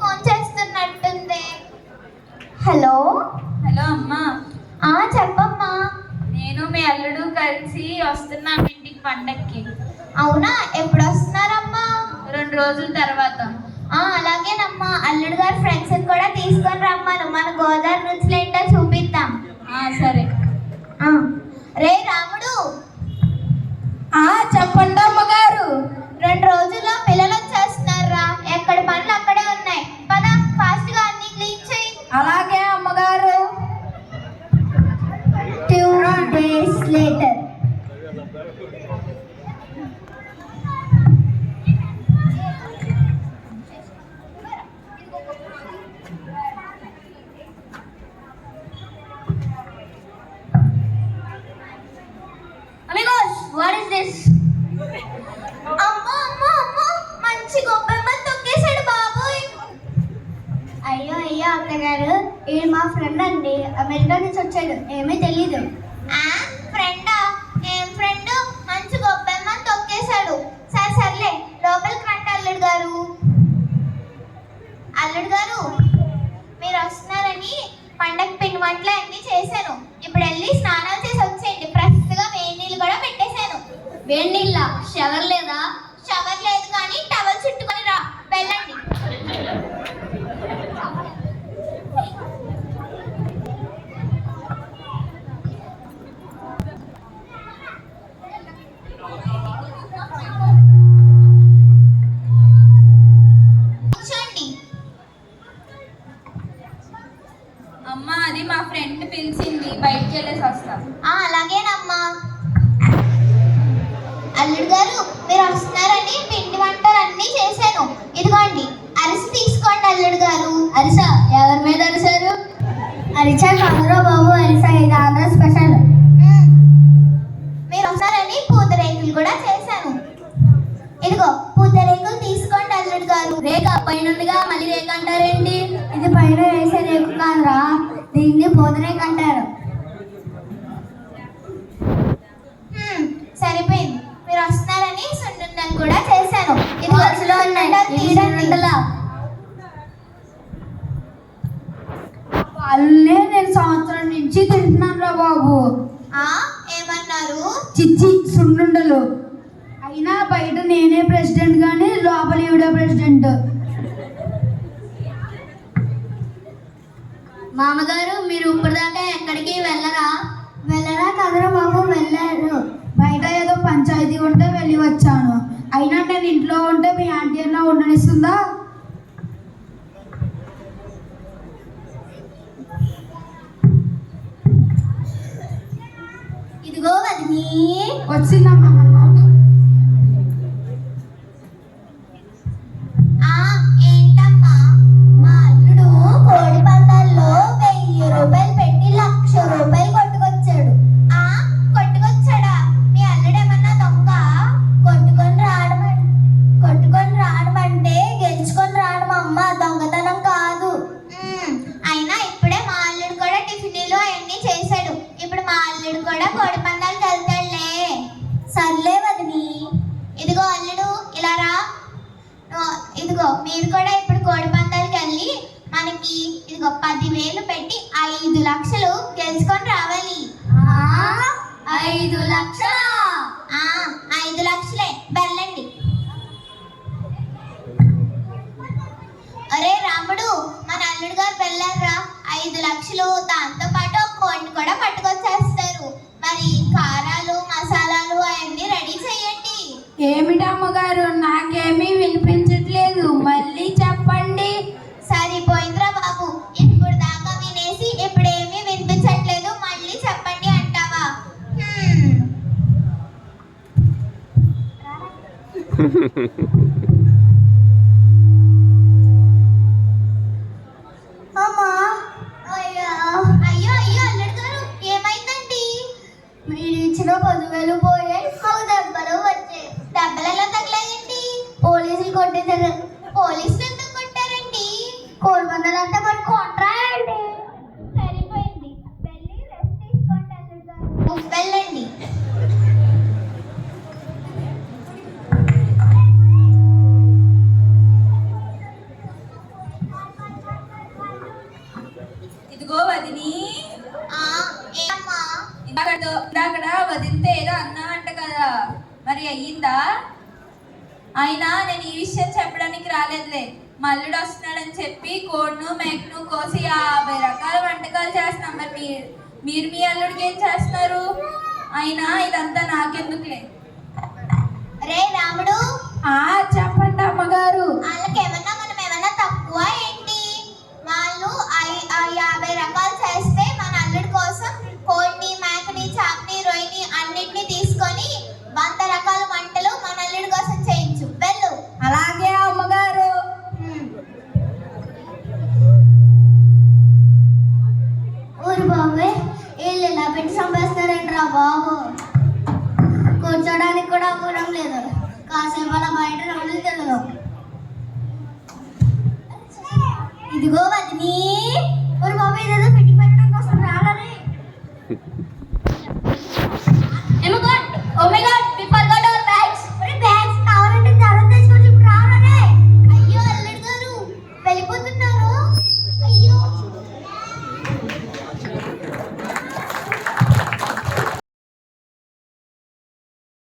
Phone చేస్తున్నట్టుంది. Hello hello అమ్మా. చెప్పమ్మా. నేను మీ అల్లుడు కలిసి వస్తున్నాం ఇంటికి పండక్కి. అవునా, ఎప్పుడు వస్తున్నారమ్మా? 2 రోజుల తర్వాత. అలాగేనమ్మా. అల్లుడు గారు ఫ్రెండ్స్ కూడా తీసుకొని రమ్మను. మన గోదావరి రుచులు ఏంటో చూపిద్దాం. సరే. రే రాముడు. చెప్పండి అమ్మగారు. 2 రోజుల్లో పిల్లలు వచ్చేస్తున్నారా? ఎక్కడ పనులు అక్కడే ఉన్నాయి. పద ఫాస్ట్ గా అన్ని క్లీన్ చేయి. అలాగే అమ్మగారు. 2 days later. Amigos, what is this? అమ్మో అమ్మో అమ్మో, మంచి గొప్పమ్మ తొక్కేశాడు బాబోయ్. అయ్యో అక్కగారు, ఈయన మా ఫ్రెండ్ అండి. అమెరికా నుంచి వచ్చాడు, ఏమీ తెలీదు. ఫ్రెండా? ఏం ఫ్రెండ్? మంచి గొప్పమ్మ తొక్కేశాడు. సర్లే, లోపలికి రండి అల్లుడు గారు. అల్లుడు గారు, మీరు వస్తున్నారని పండగ పిండి వంటలు అన్నీ చేశాను. ఇప్పుడు వెళ్ళి స్నానాలు చేసి వచ్చేయండి. ఫ్రెష్గా వేడి నీళ్ళు కూడా పెట్టేశాను. వేడి నీళ్ళ? షవర్ లేదా? షవర్ లేదు కానీ టవల్ చుట్టుకొని రా. వెళ్ళండి. అమ్మా, అది మా ఫ్రెండ్ పిలిచింది, బయటికి వెళ్ళేసి వస్తాం. అలాగేనమ్మా. అల్లుడు గారు, మీరు వస్తున్నారని పిండి వంటలు అన్నీ చేశాను. ఇదిగోండి, అరిసి తీసుకోండి అల్లుడు గారు. అరిసా? ఎవరి మీద అరిసారు? అరిసా కాదురా బాబు, అరిసా ఇది ఆంధ్ర స్పెషల్. మీరు వస్తారని పూతరేకులు కూడా చేశాను. ఇదిగో పూతరేకులు తీసుకోండి అల్లుడు గారు. రేఖ పైనుందిగా, మళ్ళీ రేఖ అంటారేంటి? ఇది పైన వేసే రేకు కాదురా, దీన్ని పూతరేకు అంటారు. సరిపోయింది. మీరు వస్తున్నారని సున్నుండలు కూడా చేశాను. ఇది వరుసలో వాళ్ళే నేను సంవత్సరం నుంచి తింటున్నాను రా బాబు. ఏమన్నారు? చిచ్చి సున్నుండలు. అయినా బయట నేనే ప్రెసిడెంట్ కానీ లోపల ఈవిడే ప్రెసిడెంట్. మామగారు, మీరు ఇప్పటిదాకా ఎక్కడికి వెళ్ళరా కదరా బాబు? వెళ్ళారు. బయట ఏదో పంచాయతీ ఉంటే వెళ్ళి వచ్చాను. అయినా నేను ఇంట్లో ఉంటే మీ ఆంటీ అన్న ఉండనిస్తుందా? ఇదిగో వదిని. వచ్చిందమ్మా. ఏంటమ్మా? మా అల్లుడు కోడి పందాల్లో 1000 రూపాయలు పెట్టి 1,00,000 రూపాయలు కొట్టుకొచ్చాడు. కొట్టుకొచ్చాడా? మీ అల్లుడు ఏమన్నా దొంగ? కొట్టుకొని రావడం అంటే గెలుచుకొని రావడం అమ్మ, దొంగతనం కాదు. అయినా ఇప్పుడే మా అల్లుడు కూడా టిఫిన్లు అవన్నీ చేశాడు. ఇప్పుడు మా అల్లుడు కూడా కోడి పందాలకు వెళ్తాడులే. సర్లే వదిని. ఇదిగో అల్లుడు, ఇలా రా. ఇదిగో మీరు కూడా ఇప్పుడు కోడి పందాలకు వెళ్ళి మనకి ఇదిగో 10,000 పెట్టి 5 లక్షలు గెలుచుకొని రావాలి. 5 లక్షలా? 5 లక్షలే. వెళ్ళండి. అరే రాముడు, మన అల్లుడు గారు వెళ్ళారా? 5 లక్షలు, దాంతో పాటు కోడిని కూడా పట్టుకొచ్చేస్తారు. మరి కారాలు మసాలాలు అవన్నీ రెడీ చేయండి. ఏమిటి అమ్మగారు, నాకేమీ వినిపించట్లేదు, మళ్ళీ చెప్పండి. సరిపోయిందిరా బాబు, ఇప్పుడు దాకా వినేసి ఇప్పుడేమీ వినిపించట్లేదు, మళ్ళీ చెప్పండి అంటావా? అయ్యో అల్లుడు గారు, ఏమైందండి? మీరు ఇచ్చిన 10,000 పోయాయి, మాకు దెబ్బలు వచ్చాయి. దెబ్బలు ఎలా తగిలాయండి? పోలీసులు కొట్టిన ఉందా? అయినా నేను ఈ విషయం చెప్పడానికి రాలేదులే. మల్లుడు వస్తున్నాడని చెప్పి కోడ్ను మేకను కోసి 50 రకాల వంటకాలు చేస్తున్నాం. మరి మీరు మీ అల్లుడికి ఏం చేస్తున్నారు? అయినా ఇదంతా నాకెందుకులే. రే రాముడు, చెప్పండి అమ్మగారు. వాళ్ళకేమన్నా మనం ఏమన్నా తక్కువ ఏంటి? వాళ్ళు 50 రకాలు చేస్తే మన అల్లుడి కోసం కోడిని మేకని చాపని రొయ్యని అన్నిటిని తీసుకొని 100 రకాల వంటలు మన అల్లుడి కోసం చేయించు. వెళ్ళు. అలాగే అమ్మగారు. ఊరు బాబే, వీళ్ళు ఇలా పెట్టి సంపాదిస్తున్నారేంట్రా బాబు. కూర్చోడానికి కూడా అవసరం లేదు. కాసేపు అలా బయట రౌండ్లు తిరగదు. ఇదిగో వదిని. ఊరు బాబు, ఇదేదో పెట్టి పెట్టడం